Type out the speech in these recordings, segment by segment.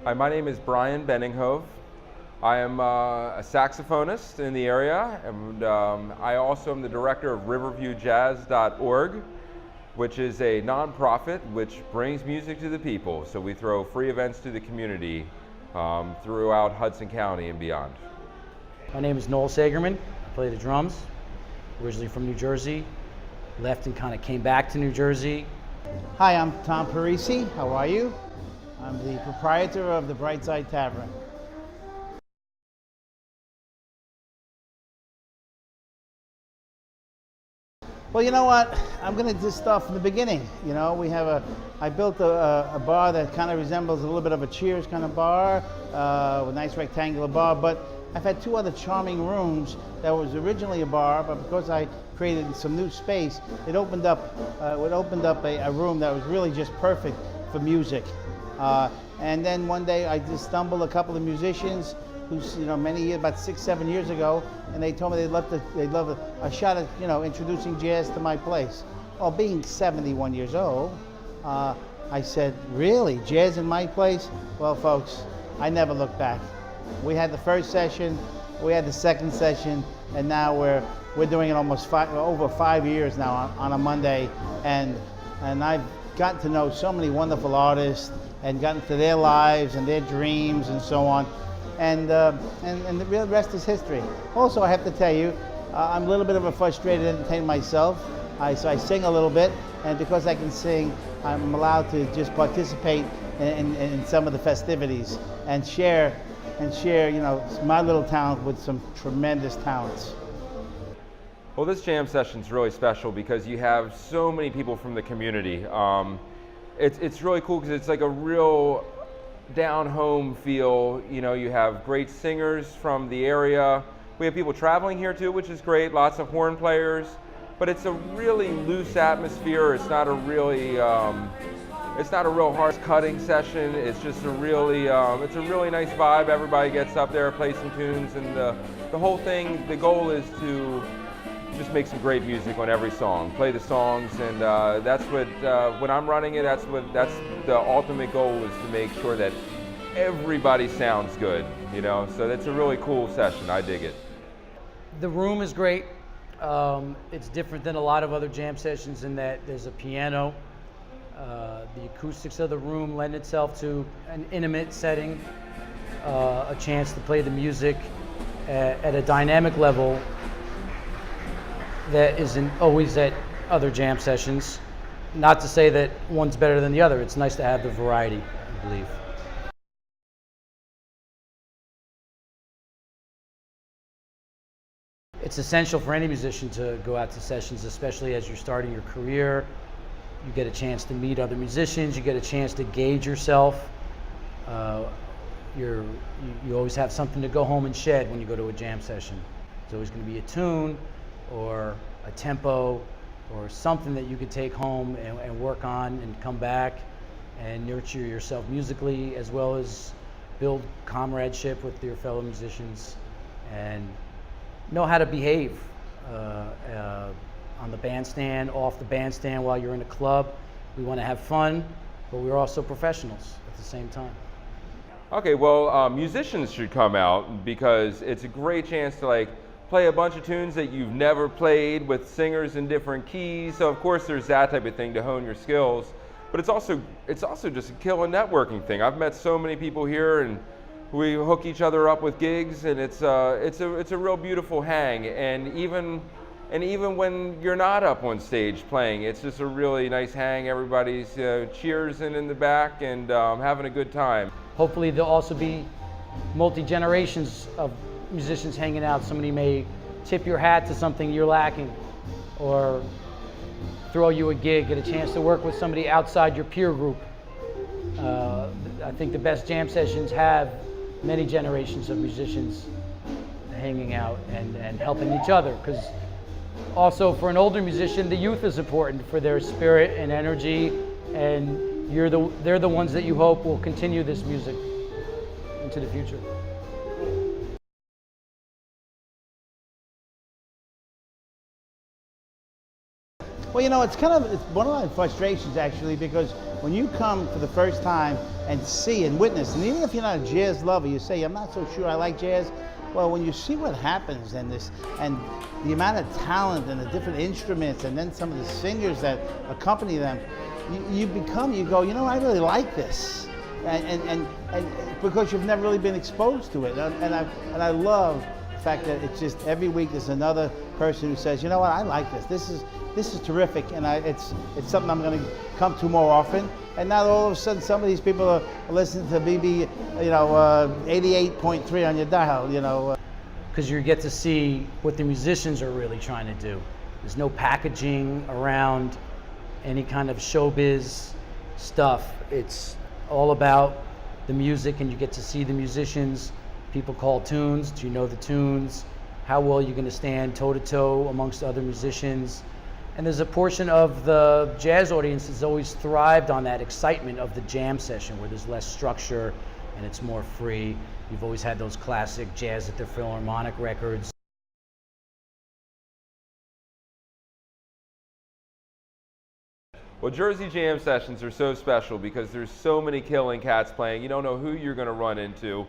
Hi, my name is Bryan Beninghove. I am a saxophonist in the area, and I also am the director of RiverviewJazz.org, which is a nonprofit which brings music to the people. So we throw free events to the community throughout Hudson County and beyond. My name is Noel Sagerman. I play the drums, originally from New Jersey, left and kind of came back to New Jersey. Hi, I'm Tom Parisi. How are you? I'm the proprietor of the Brightside Tavern. Well, you know what? I'm going to just start from the beginning. You know, I built a bar that kind of resembles a little bit of a Cheers kind of bar, with a nice rectangular bar, but I've had two other charming rooms that was originally a bar, but because I created some new space, it opened up a room that was really just perfect for music. And then one day I just stumbled a couple of musicians who's, many years, about 6-7 years ago, and they told me they'd love a shot at, introducing jazz to my place. Well, being 71 years old, I said, really, jazz in my place? Well, folks, I never looked back. We had the first session, we had the second session, and now we're doing it almost over 5 years now on a Monday, and I've gotten to know so many wonderful artists and gotten to their lives and their dreams and so on. And the real rest is history. Also, I have to tell you, I'm a little bit of a frustrated entertainer myself. So I sing a little bit, and because I can sing, I'm allowed to just participate in some of the festivities and share, my little talent with some tremendous talents. Well, this jam session is really special because you have so many people from the community. It's really cool because it's like a real down-home feel. You have great singers from the area. We have people traveling here too, which is great, lots of horn players. But it's a really loose atmosphere. It's not a really, it's not a real hard cutting session. It's just it's a really nice vibe. Everybody gets up there, play some tunes, and the whole thing, the goal is to just make some great music on every song, play the songs, and that's what, when I'm running it, that's the ultimate goal, is to make sure that everybody sounds good, so that's a really cool session. I dig it. The room is great. It's different than a lot of other jam sessions in that there's a piano. The acoustics of the room lend itself to an intimate setting, a chance to play the music at a dynamic level that isn't always at other jam sessions. Not to say that one's better than the other. It's nice to have the variety, I believe. It's essential for any musician to go out to sessions, especially as you're starting your career. You get a chance to meet other musicians, you get a chance to gauge yourself. You always have something to go home and shed when you go to a jam session. There's always going to be a tune, or a tempo, or something that you could take home and work on and come back and nurture yourself musically, as well as build comradeship with your fellow musicians and know how to behave on the bandstand, off the bandstand, while you're in a club. We want to have fun, but we're also professionals at the same time. Okay, well, musicians should come out because it's a great chance to play a bunch of tunes that you've never played with singers in different keys. So of course there's that type of thing to hone your skills, but it's also just a killer networking thing. I've met so many people here, and we hook each other up with gigs, and it's a real beautiful hang. And even when you're not up on stage playing, it's just a really nice hang. Everybody's cheersing in the back and having a good time. Hopefully there'll also be multi-generations of musicians hanging out. Somebody may tip your hat to something you're lacking, or throw you a gig, get a chance to work with somebody outside your peer group. I think the best jam sessions have many generations of musicians hanging out and helping each other, because also for an older musician, the youth is important for their spirit and energy, and they're the ones that you hope will continue this music into the future. Well, Well, you know, it's one of my frustrations actually, because when you come for the first time and see and witness, and even if you're not a jazz lover, you say, I'm not so sure I like jazz. Well, when you see what happens and the amount of talent and the different instruments and then some of the singers that accompany them, you go, you know, I really like this. And because you've never really been exposed to it. And I love the fact that it's just every week there's another person who says, you know what, I like this. This is terrific, and it's something I'm going to come to more often. And now all of a sudden, some of these people are listening to BB, 88.3 on your dial, Because you get to see what the musicians are really trying to do. There's no packaging around any kind of showbiz stuff. It's all about the music, and you get to see the musicians. People call tunes. Do you know the tunes? How well you're going to stand toe-to-toe amongst other musicians. And there's a portion of the jazz audience that's always thrived on that excitement of the jam session, where there's less structure and it's more free. You've always had those classic Jazz at the Philharmonic records. Well, Jersey Jam Sessions are so special because there's so many killing cats playing. You don't know who you're going to run into.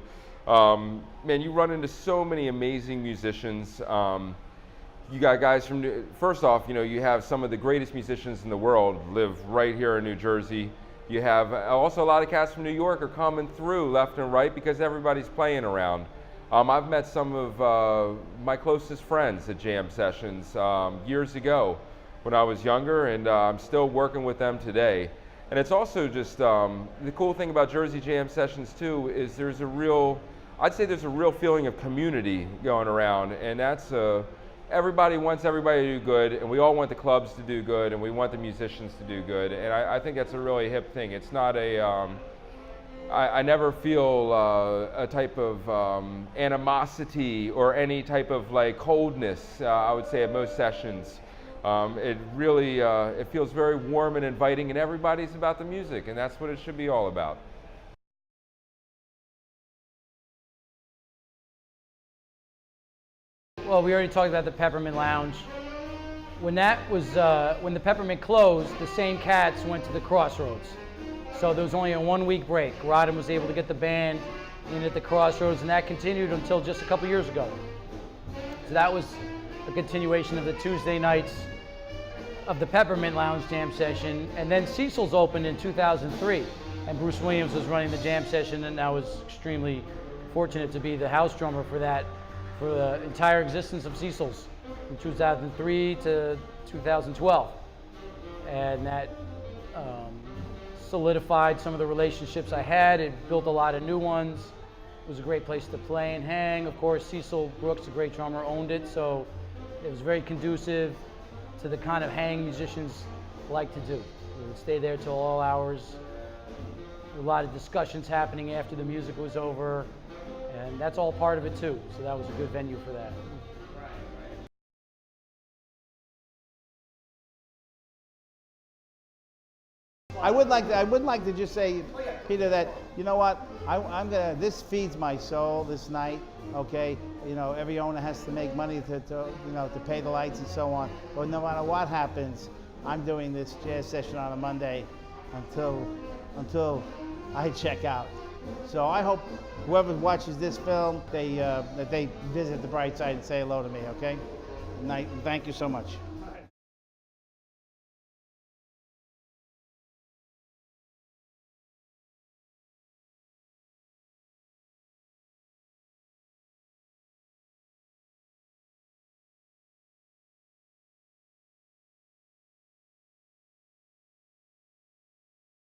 Man, you run into so many amazing musicians. You got guys from, first off, you have some of the greatest musicians in the world live right here in New Jersey. You have also a lot of cats from New York are coming through left and right because everybody's playing around. I've met some of my closest friends at jam sessions years ago when I was younger, and I'm still working with them today. And it's also just, the cool thing about Jersey Jam Sessions too is I'd say there's a real feeling of community going around, and that's everybody wants everybody to do good, and we all want the clubs to do good, and we want the musicians to do good, and I think that's a really hip thing. It's not I never feel a type of animosity or any type of coldness, I would say, at most sessions. It really, it feels very warm and inviting, and everybody's about the music, and that's what it should be all about. Well, we already talked about the Peppermint Lounge. When the Peppermint closed, the same cats went to the Crossroads. So there was only a 1-week break. Rodham was able to get the band in at the Crossroads, and that continued until just a couple years ago. So that was a continuation of the Tuesday nights of the Peppermint Lounge jam session. And then Cecil's opened in 2003, and Bruce Williams was running the jam session, and I was extremely fortunate to be the house drummer for that, for the entire existence of Cecil's from 2003 to 2012. And that solidified some of the relationships I had. It built a lot of new ones. It was a great place to play and hang. Of course, Cecil Brooks, a great drummer, owned it, so it was very conducive to the kind of hang musicians like to do. We would stay there till all hours. A lot of discussions happening after the music was over, and that's all part of it too. So that was a good venue for that. I would like to just say, Peter, that you know what, this feeds my soul this night. Okay, every owner has to make money to pay the lights and so on. But no matter what happens, I'm doing this jazz session on a Monday until I check out. So I hope whoever watches this film, that they visit the Brightside and say hello to me. Okay, good night, and thank you so much.